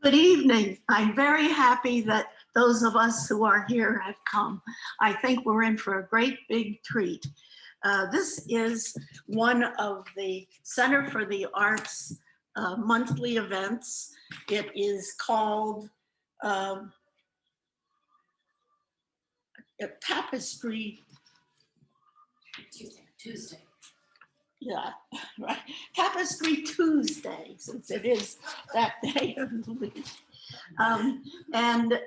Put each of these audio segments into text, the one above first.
Good evening. I'm very happy that those of us who are here have come. I think we're in for a great big treat. This is one of the Center for the Arts monthly events. It is called Tapestry. Tuesday. Yeah, right. Tapestry Tuesday, since it is that day of the week. And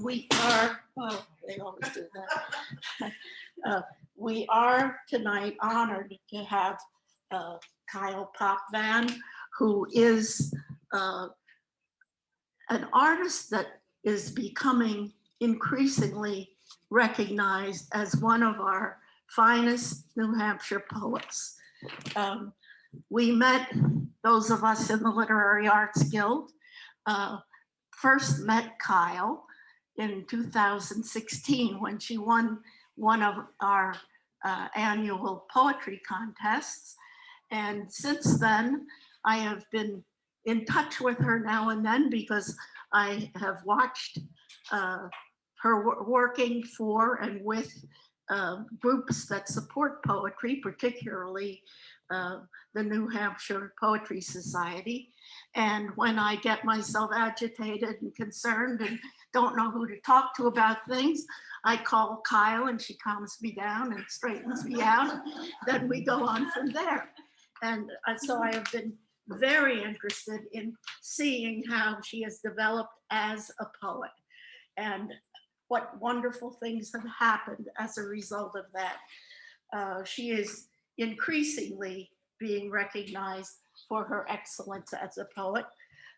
we are, well, they always do that. We are tonight honored to have Kyle Potvin, who is an artist that is becoming increasingly recognized as one of our finest New Hampshire poets. We met, those of us in the Literary Arts Guild, first met Kyle in 2016 when she won one of our annual poetry contests. And since then, I have been in touch with her now and then because I have watched her working for and with groups that support poetry, particularly the New Hampshire Poetry Society. And when I get myself agitated and concerned and don't know who to talk to about things, I call Kyle and she calms me down and straightens me out. Then we go on from there. And so I have been very interested in seeing how she has developed as a poet and what wonderful things have happened as a result of that. She is increasingly being recognized for her excellence as a poet.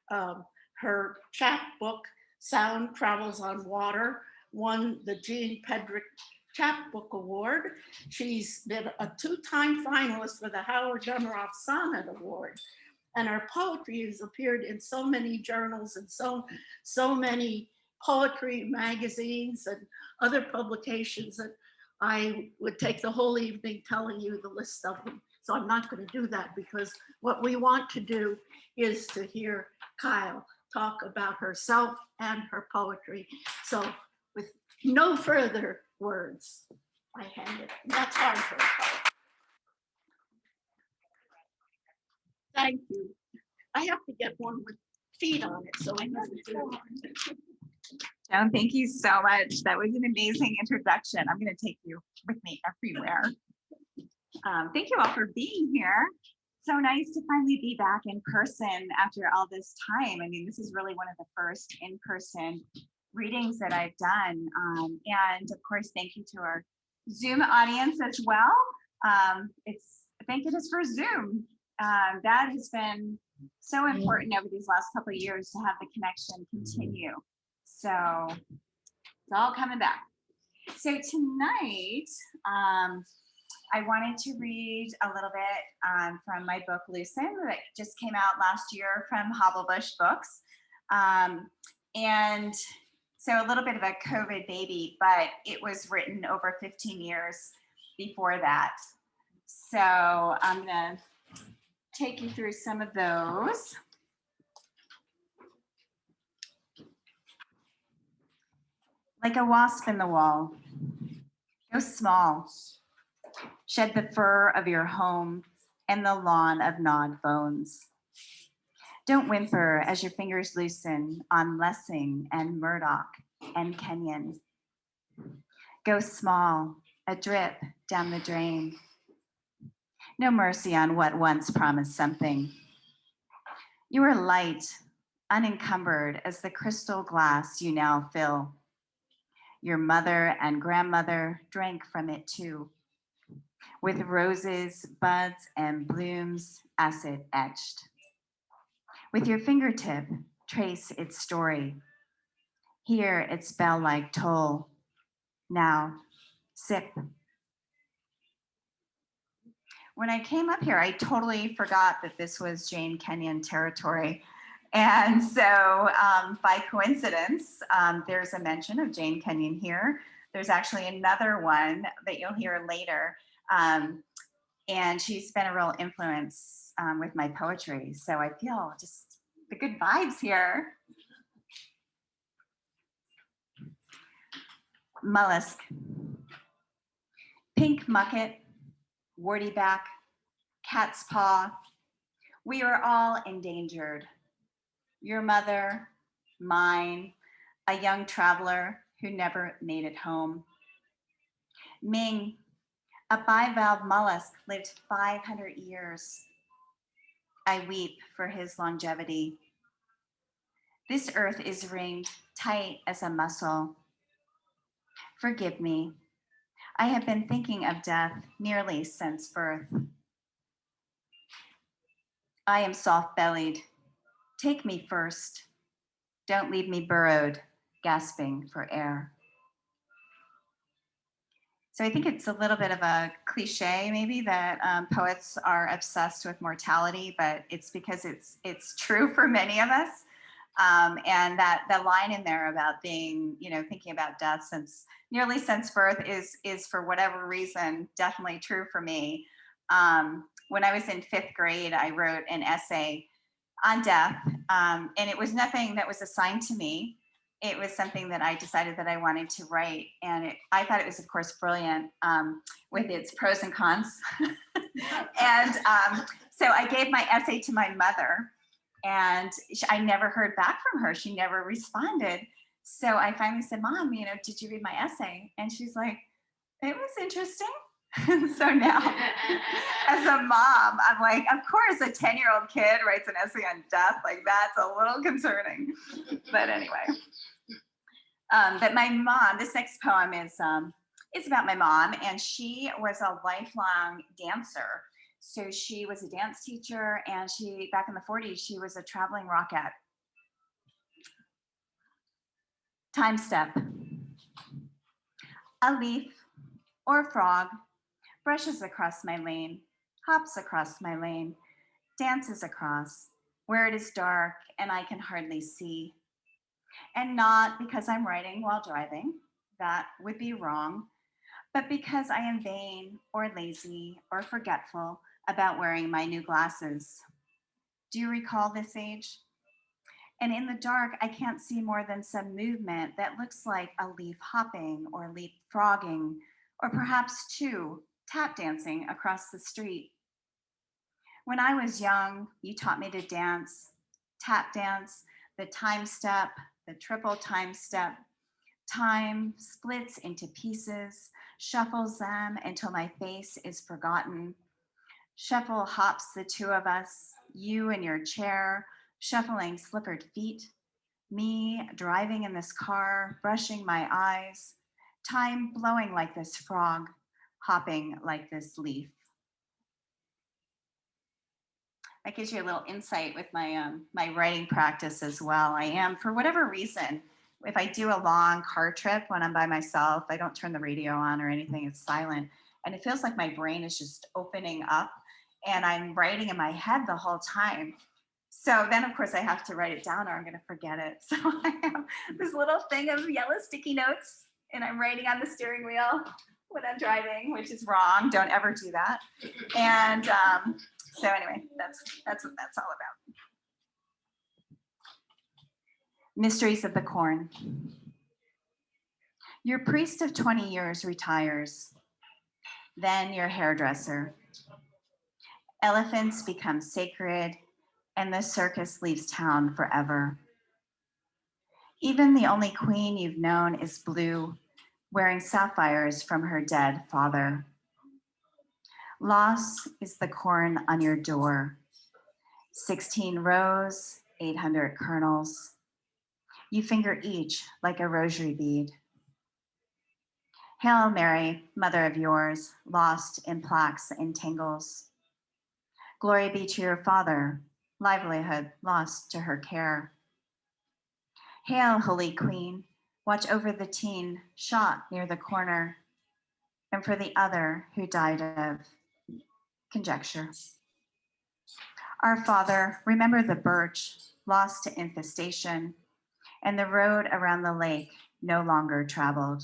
Her chapbook, Sound Travels on Water, won the Jean Pedrick Chapbook Award. She's been a two-time finalist for the Howard Dunroff Sonnet Award. And her poetry has appeared in so many journals and so many poetry magazines and other publications that I would take the whole evening telling you the list of them. So I'm not going to do that because what we want to do is to hear Kyle talk about herself and her poetry. So with no further words, I hand it. That's hard for a poet. Thank you. I have to get one with feet on it, so I have to do it. Joan, thank you so much. That was an amazing introduction. I'm going to take you with me everywhere. Thank you all for being here. So nice to finally be back in person after all this time. I mean, this is really one of the first in-person readings that I've done. And of course, thank you to our Zoom audience as well. Thank goodness for Zoom. That has been so important over these last couple of years to have the connection continue. So it's all coming back. So tonight, I wanted to read a little bit from my book, Loosen, that just came out last year from Hobblebush Books. And so a little bit of a COVID baby, but it was written over 15 years before that. So I'm going to take you through some of those. Like a wasp in the wall, go small. Shed the fur of your home and the lawn of gnawed bones. Don't whimper as your fingers loosen on Lessing and Murdoch and Kenyon. Go small, a drip down the drain. No mercy on what once promised something. You are light, unencumbered as the crystal glass you now fill. Your mother and grandmother drank from it too, with roses, buds, and blooms acid etched. With your fingertip, trace its story. Hear its bell-like toll. Now, sip. When I came up here, I totally forgot that this was Jane Kenyon territory. And so by coincidence, there's a mention of Jane Kenyon here. There's actually another one that you'll hear later. And she's been a real influence with my poetry. So I feel just the good vibes here. Mollusk. Pink mucket, warty back, cat's paw. We are all endangered. Your mother, mine, a young traveler who never made it home. Ming, a bivalve mollusk, lived 500 years. I weep for his longevity. This earth is ringed tight as a muscle. Forgive me. I have been thinking of death nearly since birth. I am soft-bellied. Take me first. Don't leave me burrowed, gasping for air. So I think it's a little bit of a cliche, maybe, that poets are obsessed with mortality, but it's because it's true for many of us. And that the line in there about being, thinking about death nearly since birth is for whatever reason definitely true for me. When I was in 5th grade, I wrote an essay on death, and it was nothing that was assigned to me. It was something that I decided that I wanted to write, and I thought it was, of course, brilliant with its pros and cons. And so I gave my essay to my mother, and I never heard back from her. She never responded. So I finally said, Mom, did you read my essay? And she's like, it was interesting. So now, as a mom, I'm like, of course, a 10-year-old kid writes an essay on death. Like, that's a little concerning. But anyway. But my mom, this next poem is about my mom, and she was a lifelong dancer. So she was a dance teacher, and back in the 40s, she was a traveling rockette. Time step. A leaf or a frog brushes across my lane, hops across my lane, dances across, where it is dark and I can hardly see. And not because I'm writing while driving, that would be wrong, but because I am vain or lazy or forgetful about wearing my new glasses. Do you recall this age? And in the dark, I can't see more than some movement that looks like a leaf hopping or leaf frogging, or perhaps 2 tap dancing across the street. When I was young, you taught me to dance, tap dance, the time step, the triple time step. Time splits into pieces, shuffles them until my face is forgotten. Shuffle hops the 2 of us, you in your chair, shuffling slippered feet, me driving in this car, brushing my eyes, time blowing like this frog, hopping like this leaf. That gives you a little insight with my my writing practice as well. I am, for whatever reason, if I do a long car trip when I'm by myself, I don't turn the radio on or anything, it's silent. And it feels like my brain is just opening up and I'm writing in my head the whole time. So then, of course, I have to write it down or I'm going to forget it. So I have this little thing of yellow sticky notes and I'm writing on the steering wheel when I'm driving, which is wrong. Don't ever do that. And so anyway, that's what that's all about. Mysteries of the corn. Your priest of 20 years retires, then your hairdresser. Elephants become sacred, and the circus leaves town forever. Even the only queen you've known is blue, wearing sapphires from her dead father. Loss is the corn on your door. 16 rows, 800 kernels. You finger each like a rosary bead. Hail Mary, mother of yours, lost in plaques and tangles. Glory be to your father, livelihood lost to her care. Hail, Holy Queen, watch over the teen shot near the corner, and for the other who died of conjecture. Our Father, remember the birch lost to infestation, and the road around the lake no longer traveled.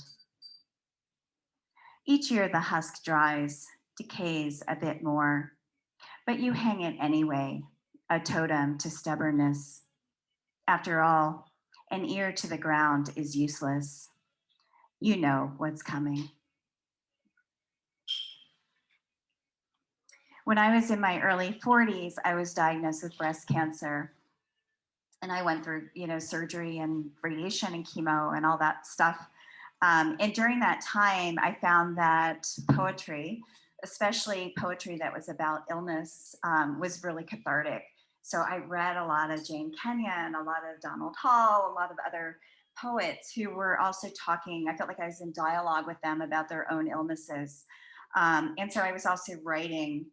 Each year the husk dries, decays a bit more, but you hang it anyway, a totem to stubbornness. After all, an ear to the ground is useless. You know what's coming. When I was in my early 40s, I was diagnosed with breast cancer. And I went through, surgery and radiation and chemo and all that stuff. And during that time, I found that poetry, especially poetry that was about illness, was really cathartic. So I read a lot of Jane Kenyon, a lot of Donald Hall, a lot of other poets who were also talking. I felt like I was in dialogue with them about their own illnesses. And so I was also writing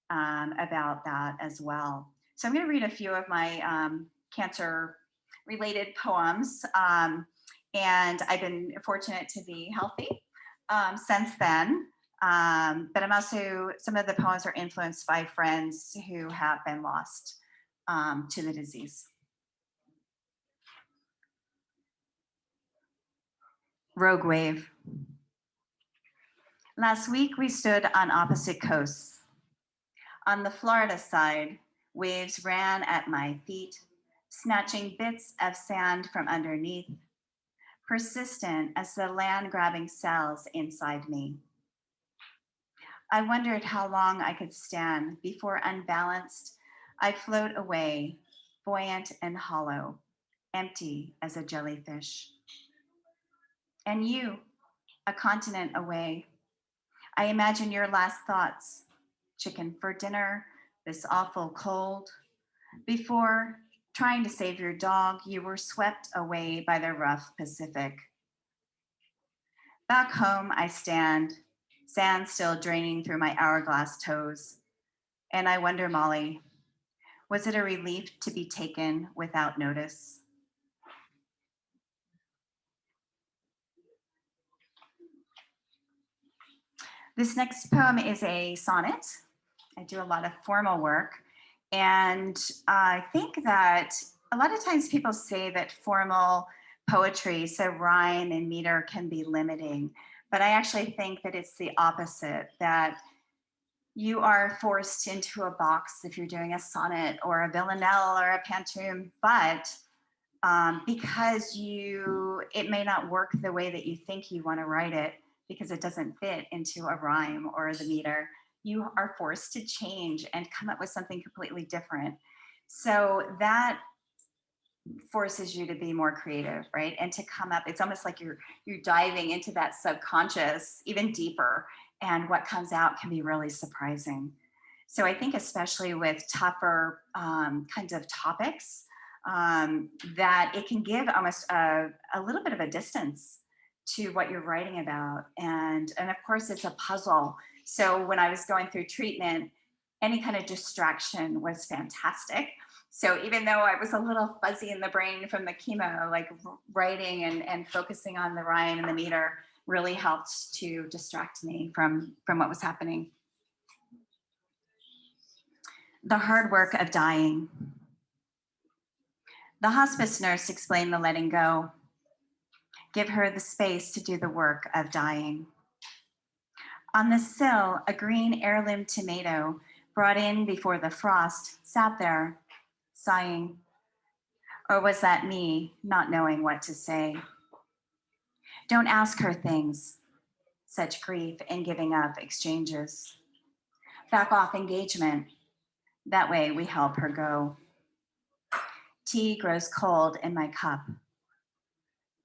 about that as well. So I'm going to read a few of my cancer related poems. And I've been fortunate to be healthy since then. But I'm also, some of the poems are influenced by friends who have been lost to the disease. Rogue Wave. Last week we stood on opposite coasts. On the Florida side, waves ran at my feet, snatching bits of sand from underneath, persistent as the land-grabbing cells inside me. I wondered how long I could stand before, unbalanced, I'd float away, buoyant and hollow, empty as a jellyfish. And you, a continent away, I imagine your last thoughts, chicken for dinner, this awful cold. Before, trying to save your dog, you were swept away by the rough Pacific. Back home, I stand, sand still draining through my hourglass toes. And I wonder, Molly, was it a relief to be taken without notice? This next poem is a sonnet. I do a lot of formal work. And I think that a lot of times people say that formal poetry, so rhyme and meter, can be limiting. But I actually think that it's the opposite, that you are forced into a box if you're doing a sonnet or a villanelle or a pantoum, but because it may not work the way that you think you want to write it because it doesn't fit into a rhyme or the meter, you are forced to change and come up with something completely different. So that forces you to be more creative, right? And to come up, it's almost like you're diving into that subconscious even deeper, and what comes out can be really surprising. So I think especially with tougher kinds of topics, that it can give almost a little bit of a distance to what you're writing about. And of course it's a puzzle. So when I was going through treatment, any kind of distraction was fantastic. So even though I was a little fuzzy in the brain from the chemo, like writing and focusing on the rhyme and the meter really helped to distract me from what was happening. The hard work of dying. The hospice nurse explained the letting go. Give her the space to do the work of dying. On the sill, a green heirloom tomato brought in before the frost sat there, sighing. Or was that me not knowing what to say? Don't ask her things. Such grief in giving up exchanges. Back off engagement. That way we help her go. Tea grows cold in my cup.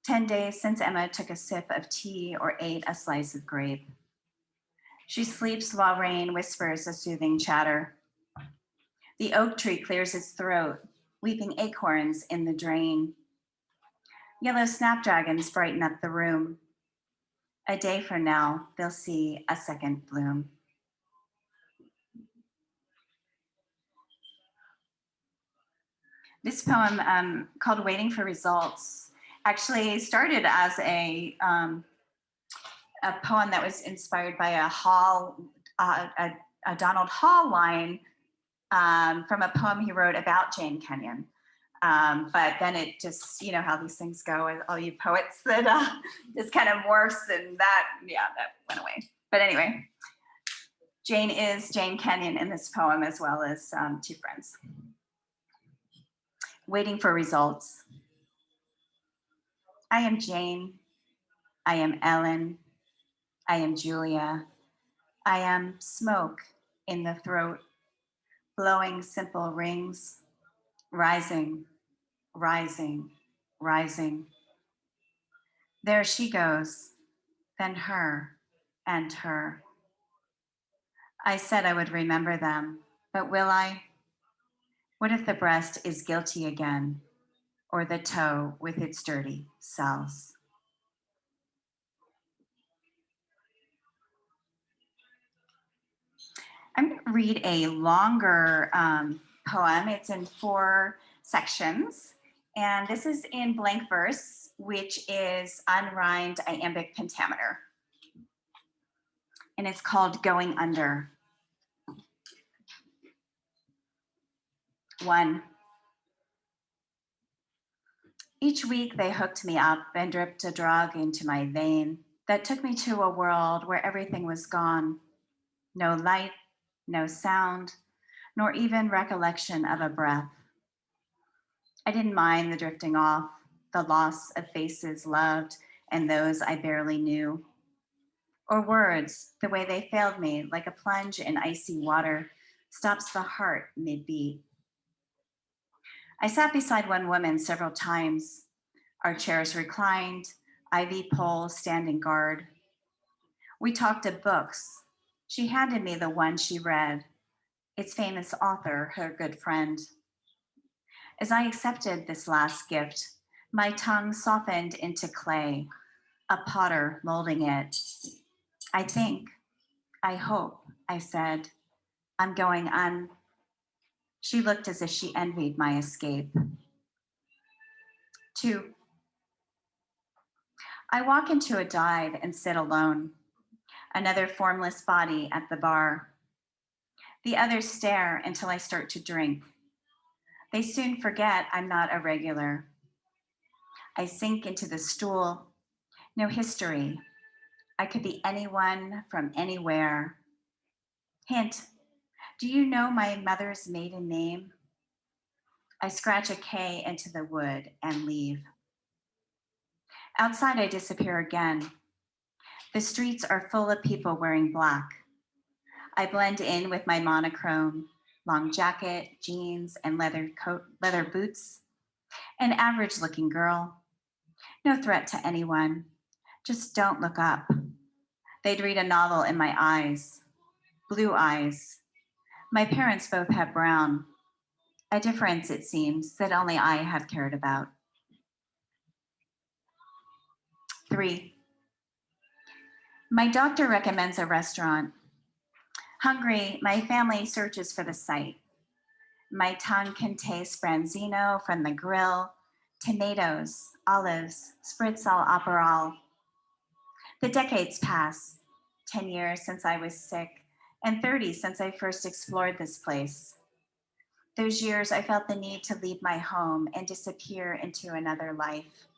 10 days since Emma took a sip of tea or ate a slice of grape. She sleeps while rain whispers a soothing chatter. The oak tree clears its throat, weeping acorns in the drain. Yellow snapdragons brighten up the room. A day from now, they'll see a second bloom. This poem, called Waiting for Results, actually started as a poem that was inspired by a Donald Hall line from a poem he wrote about Jane Kenyon. But then it just, you know how these things go, all you poets, that just kind of morphs, and that went away. But anyway, Jane is Jane Kenyon in this poem, as well as two friends. Waiting for results. I am Jane, I am Ellen. I am Julia. I am smoke in the throat, blowing simple rings, rising, rising, rising. There she goes, then her and her. I said I would remember them, but will I? What if the breast is guilty again, or the toe with its dirty cells? I'm going to read a longer poem. It's in 4 sections, and this is in blank verse, which is unrhymed iambic pentameter. And it's called Going Under. 1. Each week they hooked me up and dripped a drug into my vein that took me to a world where everything was gone. No light, no sound, nor even recollection of a breath. I didn't mind the drifting off, the loss of faces loved and those I barely knew. Or words, the way they failed me, like a plunge in icy water, stops the heart mid-beat. I sat beside one woman several times. Our chairs reclined, ivy poles standing guard. We talked of books. She handed me the one she read, its famous author, her good friend. As I accepted this last gift, my tongue softened into clay, a potter molding it. I think, I hope, I said, I'm going on. She looked as if she envied my escape. 2. I walk into a dive and sit alone, another formless body at the bar. The others stare until I start to drink. They soon forget I'm not a regular. I sink into the stool. No history. I could be anyone from anywhere. Hint, do you know my mother's maiden name? I scratch a K into the wood and leave. Outside, I disappear again. The streets are full of people wearing black. I blend in with my monochrome, long jacket, jeans, and leather coat, leather boots. An average looking girl. No threat to anyone. Just don't look up. They'd read a novel in my eyes. Blue eyes. My parents both have brown. A difference, it seems, that only I have cared about. 3. My doctor recommends a restaurant. Hungry, my family searches for the site. My tongue can taste branzino from the grill, tomatoes, olives, spritz al aperol. The decades pass, 10 years since I was sick, and 30 since I first explored this place. Those years I felt the need to leave my home and disappear into another life.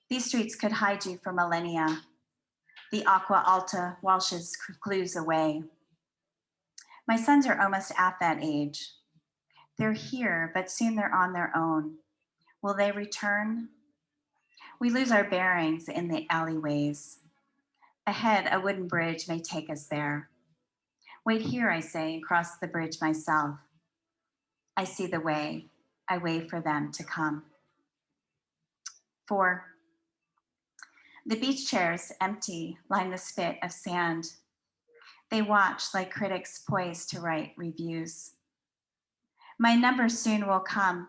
These streets could hide you for millennia. The Aqua Alta washes clues away. My sons are almost at that age. They're here, but soon they're on their own. Will they return? We lose our bearings in the alleyways. Ahead, a wooden bridge may take us there. Wait here, I say, and cross the bridge myself. I see the way. I wait for them to come. 4. The beach chairs, empty, line the spit of sand. They watch like critics poised to write reviews. My number soon will come.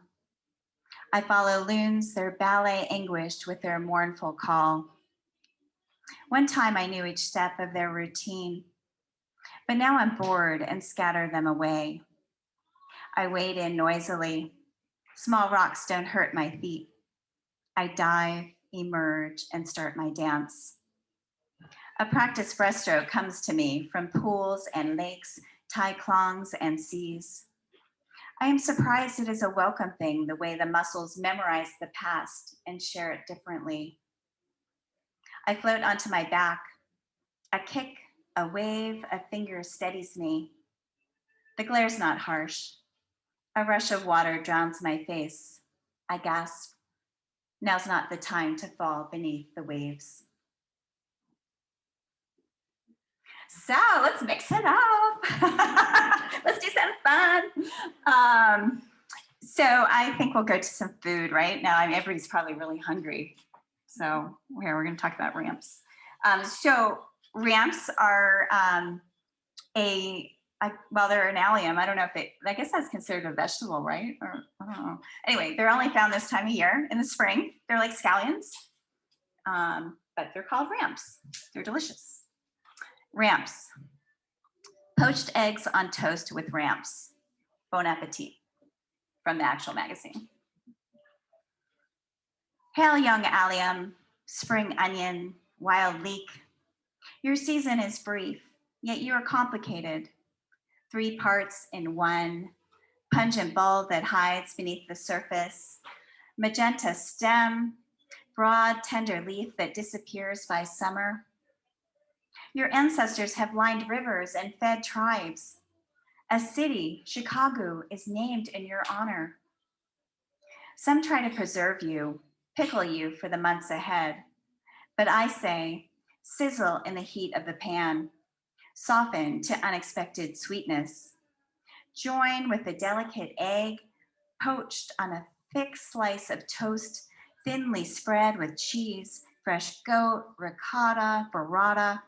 I follow loons, their ballet anguished with their mournful call. One time I knew each step of their routine, but now I'm bored and scatter them away. I wade in noisily. Small rocks don't hurt my feet. I dive, emerge, and start my dance. A practice breaststroke comes to me from pools and lakes, tai klongs and seas. I am surprised it is a welcome thing, the way the muscles memorize the past and share it differently. I float onto my back. A kick, a wave, a finger steadies me. The glare's not harsh. A rush of water drowns my face. I gasp. Now's not the time to fall beneath the waves. So let's mix it up. Let's do some fun. So I think we'll go to some food right now. I mean, everybody's probably really hungry. So here we're going to talk about ramps. So ramps are well, they're an allium. I don't know if I guess that's considered a vegetable, right? Or I don't know. Anyway, they're only found this time of year in the spring. They're like scallions, but they're called ramps. They're delicious. Ramps. Poached eggs on toast with ramps. Bon appetit, from the actual magazine. Hail, young allium, spring onion, wild leek. Your season is brief, yet you are complicated. 3 parts in one, pungent bulb that hides beneath the surface, magenta stem, broad, tender leaf that disappears by summer. Your ancestors have lined rivers and fed tribes. A city, Chicago, is named in your honor. Some try to preserve you, pickle you for the months ahead. But I say, sizzle in the heat of the pan, soften to unexpected sweetness. Join with a delicate egg, poached on a thick slice of toast, thinly spread with cheese, fresh goat, ricotta, burrata.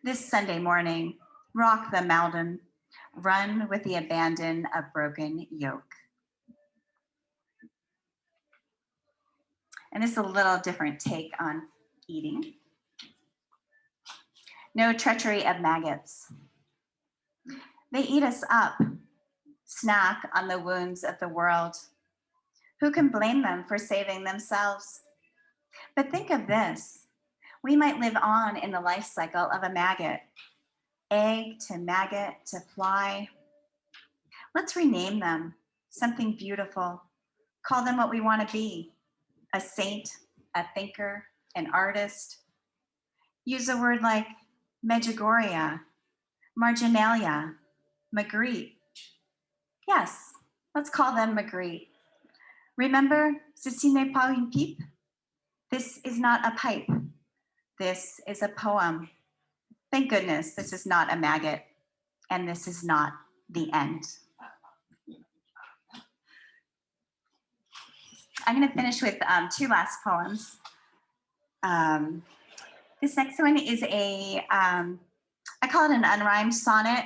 This Sunday morning, rock the Malden, run with the abandon of broken yoke. And this is a little different take on eating. No treachery of maggots. They eat us up, snack on the wounds of the world. Who can blame them for saving themselves? But think of this. We might live on in the life cycle of a maggot. Egg to maggot to fly. Let's rename them something beautiful. Call them what we want to be. A saint, a thinker, an artist. Use a word like Medjugorje, marginalia, Magritte. Yes, let's call them Magritte. Remember, ceci n'est pas une pipe? This is not a pipe. This is a poem. Thank goodness this is not a maggot, and this is not the end. I'm going to finish with 2 last poems. This next one is I call it an unrhymed sonnet.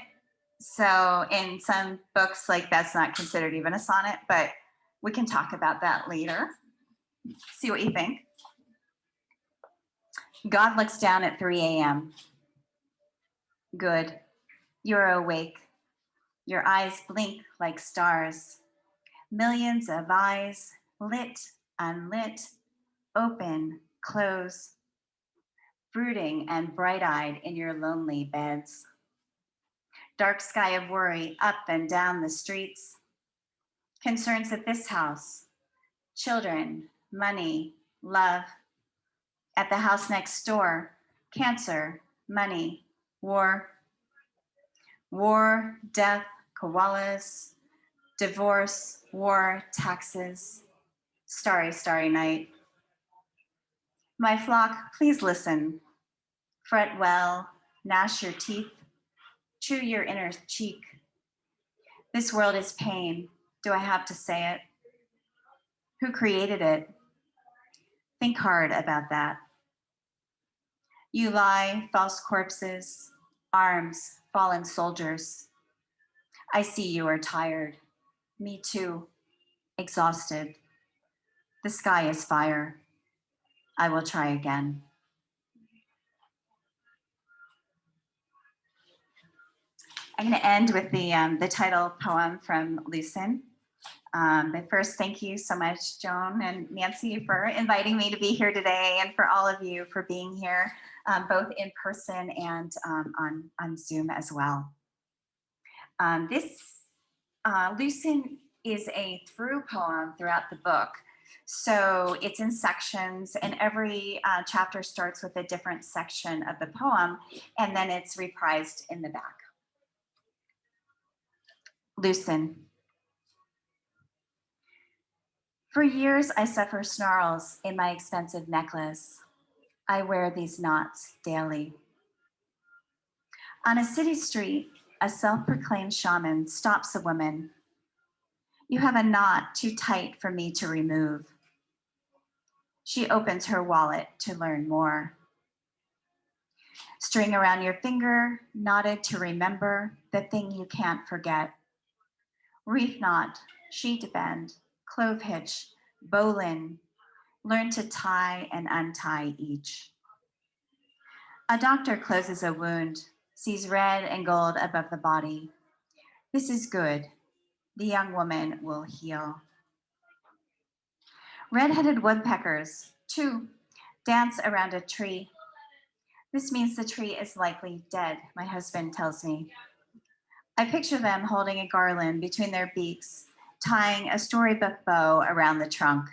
So in some books, like that's not considered even a sonnet, but we can talk about that later. See what you think. God looks down at 3 a.m. Good, you're awake. Your eyes blink like stars. Millions of eyes, lit, unlit, open, close, brooding and bright-eyed in your lonely beds. Dark sky of worry up and down the streets. Concerns at this house, children, money, love. At the house next door, cancer, money, war. War, death, koalas, divorce, war, taxes. Starry, starry night. My flock, please listen. Fret well, gnash your teeth, chew your inner cheek. This world is pain. Do I have to say it? Who created it? Think hard about that. You lie, false corpses, arms, fallen soldiers. I see you are tired. Me too, exhausted. The sky is fire. I will try again. I'm going to end with the title poem from Lucin. But first, thank you so much, Joan and Nancy, for inviting me to be here today, and for all of you for being here, both in person and on Zoom as well. Lucin is a through poem throughout the book. So it's in sections, and every chapter starts with a different section of the poem, and then it's reprised in the back. Lucin. For years, I suffer snarls in my expensive necklace. I wear these knots daily. On a city street, a self-proclaimed shaman stops a woman. You have a knot too tight for me to remove. She opens her wallet to learn more. String around your finger, knotted to remember the thing you can't forget. Reef knot, sheet bend, clove hitch, bowline. Learn to tie and untie each. A doctor closes a wound, sees red and gold above the body. This is good. The young woman will heal. Red-headed woodpeckers, 2, dance around a tree. This means the tree is likely dead, my husband tells me. I picture them holding a garland between their beaks, tying a storybook bow around the trunk.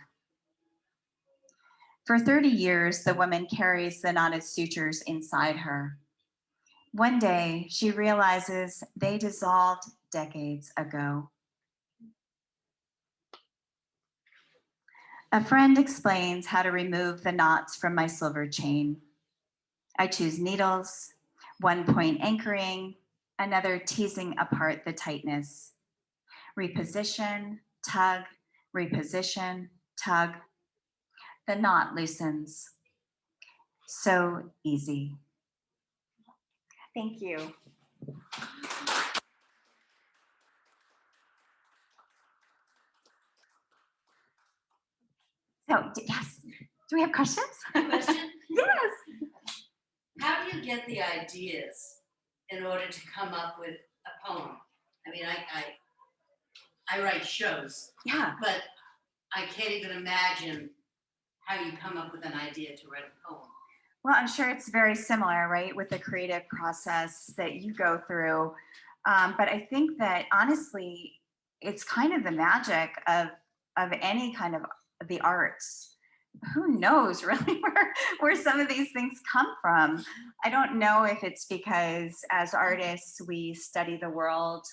For 30 years, the woman carries the knotted sutures inside her. One day, she realizes they dissolved decades ago. A friend explains how to remove the knots from my silver chain. I choose needles, one point anchoring, another teasing apart the tightness. Reposition, tug, reposition, tug. The knot loosens. So easy. Thank you. So, yes, do we have questions? Question? Yes. How do you get the ideas in order to come up with a poem? I mean, I write shows, Yeah. but I can't even imagine how you come up with an idea to write a poem. Well, I'm sure it's very similar, right, with the creative process that you go through. But I think that honestly, it's kind of the magic of any kind of the arts. Who knows really where some of these things come from? I don't know if it's because as artists we study the world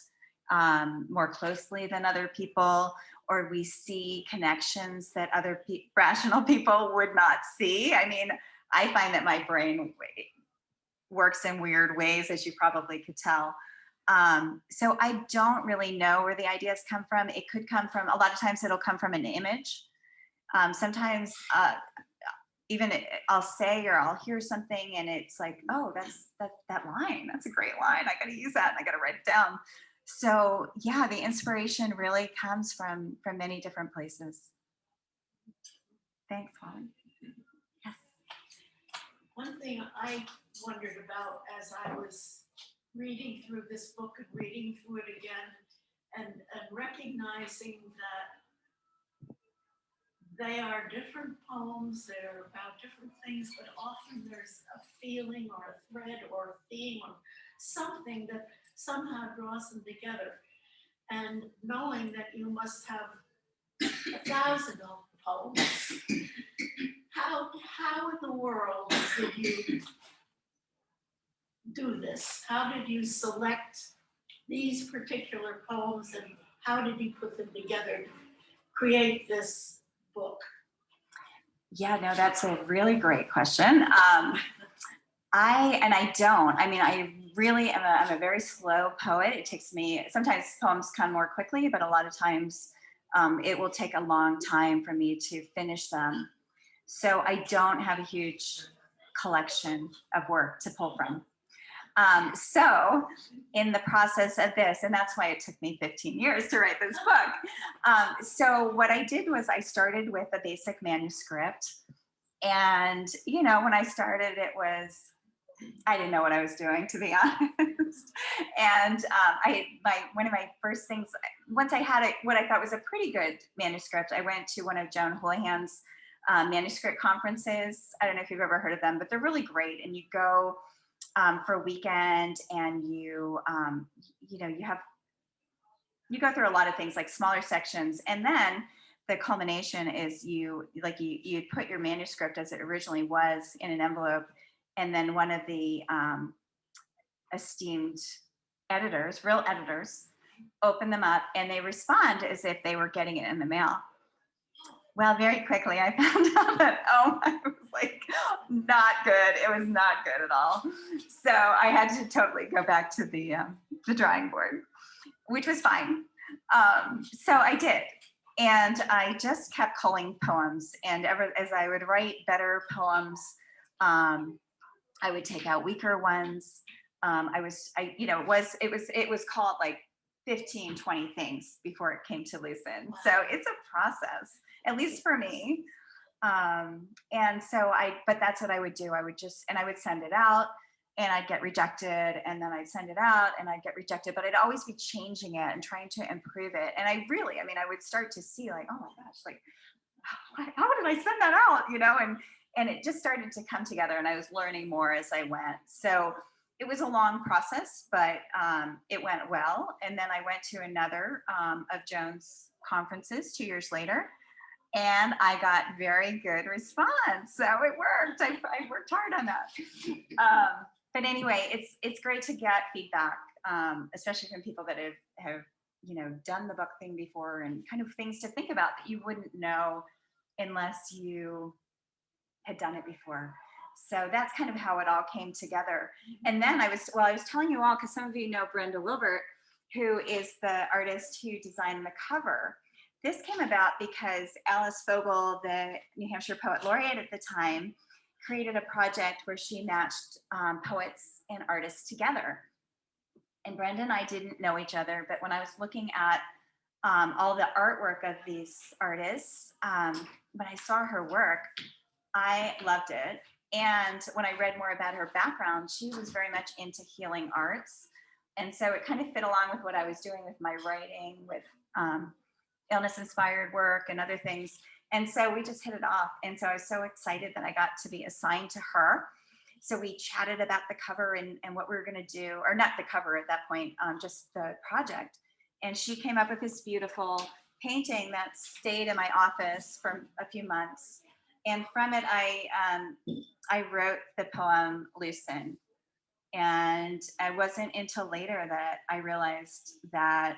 more closely than other people, or we see connections that other rational people would not see. I mean, I find that my brain works in weird ways, as you probably could tell. So I don't really know where the ideas come from. It could come from, a lot of times it'll come from an image. Sometimes even I'll say or I'll hear something and it's like, oh, that's that line. That's a great line. I got to use that and I got to write it down. So yeah, the inspiration really comes from many different places. Thanks, Holly. Yes. One thing I wondered about as I was reading through this book and reading through it again and recognizing that they are different poems, they're about different things, but often there's a feeling or a thread or a theme or something that somehow draws them together. And knowing that you must have 1,000 poems, how in the world did you do this? How did you select these particular poems and how did you put them together to create this book? Yeah, no, that's a really great question. I really am I'm a very slow poet. It takes me, sometimes poems come more quickly, but a lot of times it will take a long time for me to finish them. So I don't have a huge collection of work to pull from. So in the process of this, and that's why it took me 15 years to write this book. So what I did was I started with a basic manuscript. And, you know, when I started, I didn't know what I was doing, to be honest. And one of my first things, once I had what I thought was a pretty good manuscript, I went to one of Joan Houlihan's manuscript conferences. I don't know if you've ever heard of them, but they're really great. And you go for a weekend and you go through a lot of things like smaller sections. And then the culmination is you put your manuscript as it originally was in an envelope. And then one of the esteemed editors, real editors, open them up and they respond as if they were getting it in the mail. Well, very quickly I found out that, oh, I was like, not good. It was not good at all. So I had to totally go back to the drawing board, which was fine. So I did. And I just kept culling poems. And as I would write better poems, I would take out weaker ones. It was called like 15, 20 things before it came to loosen. So it's a process, at least for me. But that's what I would do. I would send it out and I'd get rejected, and then I'd send it out and I'd get rejected, but I'd always be changing it and trying to improve it. And I would start to see like, oh my gosh, like, how did I send that out? And it just started to come together, and I was learning more as I went. So it was a long process, but it went well. And then I went to another of Joan's conferences 2 years later, and I got very good response. So it worked. I worked hard on that. But anyway, it's great to get feedback, especially from people that have done the book thing before, and kind of things to think about that you wouldn't know unless you had done it before. So that's kind of how it all came together. And then I was telling you all, because some of you know Brenda Wilbert, who is the artist who designed the cover. This came about because Alice Fogel, the New Hampshire Poet Laureate at the time, created a project where she matched poets and artists together. And Brenda and I didn't know each other, but when I was looking at all the artwork of these artists, when I saw her work, I loved it. And when I read more about her background, she was very much into healing arts. And so it kind of fit along with what I was doing with my writing, with illness-inspired work and other things. And so we just hit it off. And so I was so excited that I got to be assigned to her. So we chatted about the cover and what we were going to do, or not the cover at that point, just the project. And she came up with this beautiful painting that stayed in my office for a few months. And from it, I wrote the poem Loosen. And it wasn't until later that I realized that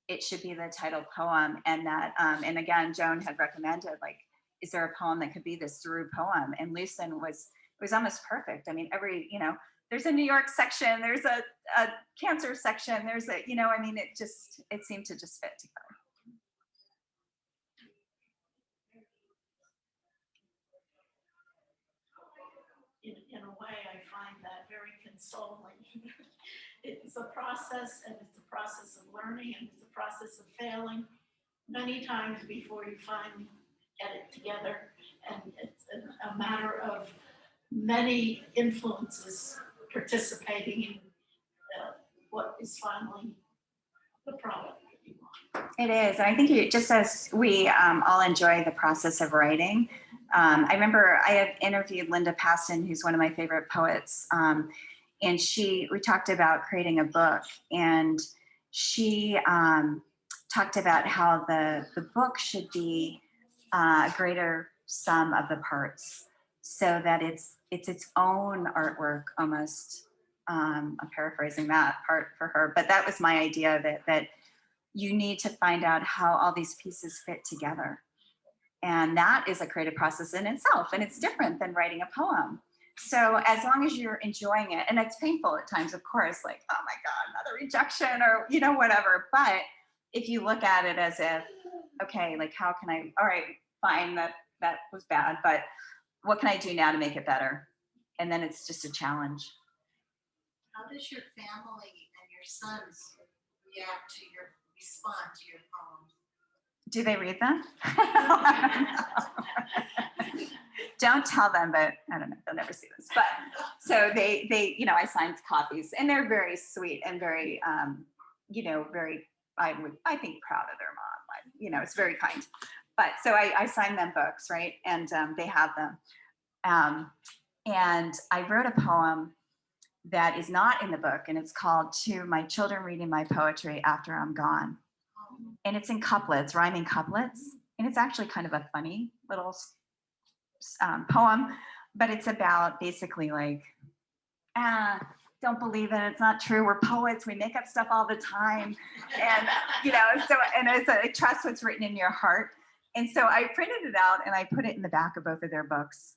it should be the title poem, and that, and again, Joan had recommended, like, is there a poem that could be this through poem? And Loosen was almost perfect. I mean, there's a New York section, there's a cancer section, there's it seemed to just fit together. In a way, I find that very consoling. It's a process, and it's a process of learning, and it's a process of failing many times before you finally get it together. And it's a matter of many influences participating in what is finally the product that you want. It is. And I think just as we all enjoy the process of writing, I remember I had interviewed Linda Paston, who's one of my favorite poets, and we talked about creating a book, and she talked about how the book should be a greater sum of the parts, so that it's its own artwork almost. I'm paraphrasing that part for her, but that was my idea, that you need to find out how all these pieces fit together. And that is a creative process in itself, and it's different than writing a poem. So as long as you're enjoying it, and it's painful at times, of course, like, oh my God, another rejection, or, whatever. But if you look at it as if, okay, like, how can I, all right, fine, that was bad, but what can I do now to make it better? And then it's just a challenge. How does your family and your sons react to respond to your poems? Do they read them? Don't tell them, but I don't know, they'll never see this. But so they I signed copies, and they're very sweet and very, very, I think, proud of their mom. It's very kind. But so I signed them books, right? And they have them. And I wrote a poem that is not in the book, and it's called To My Children Reading My Poetry After I'm Gone. And it's in couplets, rhyming couplets. And it's actually kind of a funny little poem, but it's about basically like, don't believe it, it's not true, we're poets, we make up stuff all the time. And, so, and it's a trust what's written in your heart. And so I printed it out and I put it in the back of both of their books.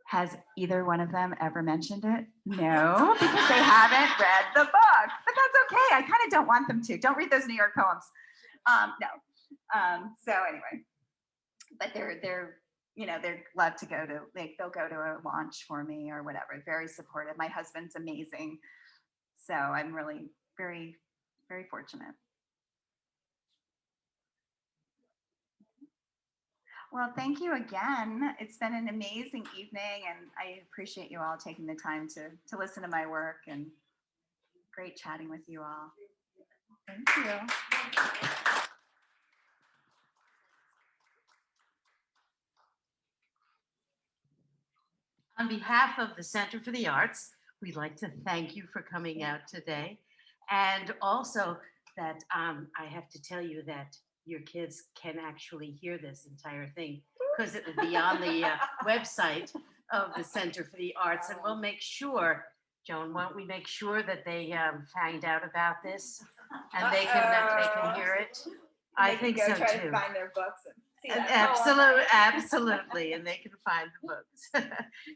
Has either one of them ever mentioned it? No, because they haven't read the book. But that's okay. I kind of don't want them to. Don't read those New York poems. No. So anyway, but they're love to go to, like, they'll go to a launch for me or whatever. Very supportive. My husband's amazing. So I'm really very, very fortunate. Well, thank you again. It's been an amazing evening, and I appreciate you all taking the time to listen to my work, and great chatting with you all. Thank you. On behalf of the Center for the Arts, we'd like to thank you for coming out today. And also that I have to tell you that your kids can actually hear this entire thing because it will be on the website of the Center for the Arts. And we'll make sure, Joan, won't we make sure that they find out about this and they can hear it? I think so try too. to find their books and see that Absolutely, poem. absolutely, and they can find the books.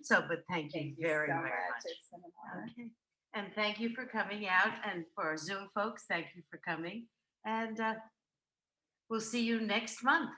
So, but thank you very, so very much. It's been an honor. Okay, and thank you for coming out, and for our Zoom folks, thank you for coming, and we'll see you next month.